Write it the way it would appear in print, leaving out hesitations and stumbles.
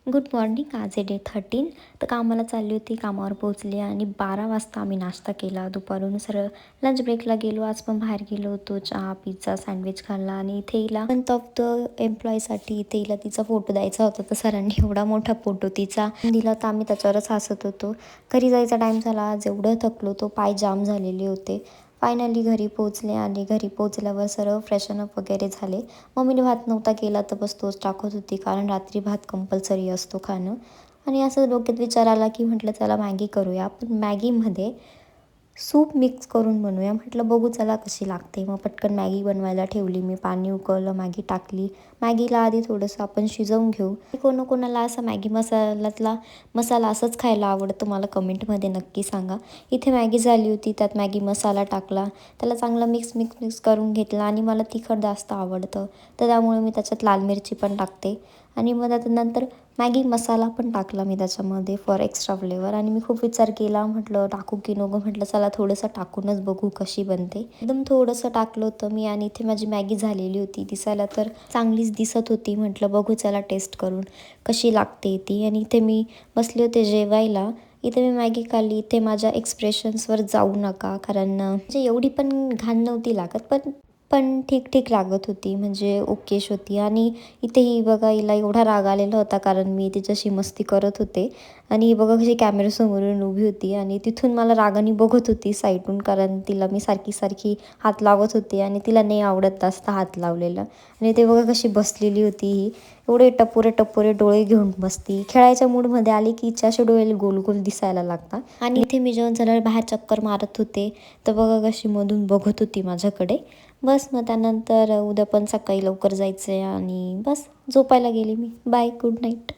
Good morning. आज आहे day 13. तर कामाला चालली होती, कामावर पोहोचली आणि 12 वाजता आम्ही नाश्ता केला. दुपारून सरळ लंच ब्रेकला गेलो. आज पण बाहेर गेलो होतो. चहा, पिझ्झा, सँडविच खाल्ला आणि इथे हिला मंथ ऑफ द एम्प्लॉईसाठी इथे हिला तिचा फोटो द्यायचा होता. तर सरांनी एवढा मोठा फोटो तिचा दिला तर आम्ही त्याच्यावरच हसत होतो. घरी जायचा टाईम झाला. आज एवढं थकलो होतो, पाय जाम झालेले होते. फायनली घरी पोहोचले आणि घरी पोहोचल्यावर सर्व फ्रेशनअप वगैरे झाले. मम्मीने भात नव्हता केला तर बस तोच टाकत होती, कारण रात्री भात कंपल्सरी असतो खाणं. आणि असं डोक्यात विचार आला की म्हटलं चला मॅगी करूया. पण मॅगीमध्ये सूप मिक्स करून बनवूया. म्हटलं बघू चला कशी लागते. मग पटकन मॅगी बनवायला ठेवली मी. पाणी उकळलं, मॅगी टाकली. मॅगीला आधी थोडंसं आपण शिजवून घेऊ. कोणाला असा मॅगी मसाल्यातला मसाला असंच खायला आवडतं, मला कमेंटमध्ये नक्की सांगा. इथे मॅगी झाली होती, त्यात मॅगी मसाला टाकला, त्याला चांगलं मिक्स करून घेतलं. आणि मला तिखट जास्त आवडतं तर त्यामुळे मी त्याच्यात लाल मिरची पण टाकते. आणि मग त्यानंतर मॅगी मसाला पण टाकला मी त्याच्यामध्ये फॉर एक्स्ट्रा फ्लेवर. आणि मी खूप विचार केला, म्हटलं टाकू की नको. म्हटलं चला थोडंसं टाकूनच बघू कशी बनते. एकदम थोडंसं टाकलं होतं मी आणि इथे माझी मॅगी झालेली होती. दिसायला तर चांगलीच दिसत होती. म्हटलं बघू चला टेस्ट करून कशी लागते ती. आणि इथे मी बसले होते जेवायला. इथे मी मॅगी खाल्ली. इथे माझ्या एक्सप्रेशन्सवर जाऊ नका, कारण म्हणजे एवढी पण घाण नव्हती लागत, पण ठीक लागत होती, म्हणजे ओकेश होती. आणि इथे ही बघा, हिला एवढा राग आलेला होता कारण मी तिच्याशी मस्ती करत होते. आणि ही बघा कशी कॅमेऱ्यासमोरून उभी होती आणि तिथून मला रागाने बघत होती साईडून, कारण तिला मी सारखी हात लावत होती आणि तिला नाही आवडत जास्त हात लावलेलं. आणि ते बघा कशी बसलेली होती ही, एवढे टपोरे डोळे घेऊन बसती. खेळायच्या मूडमध्ये आली की हिचे असे डोळे गोल गोल दिसायला लागतात. आणि इथे मी जेवण झाल्यावर बाहेर चक्कर मारत होते तर बघा कशी मधून बघत होती माझ्याकडे. बस मग त्यानंतर उद्या पण सकाळी लवकर जायचं आहे आणि बस झोपायला गेली मी. Bye, good night.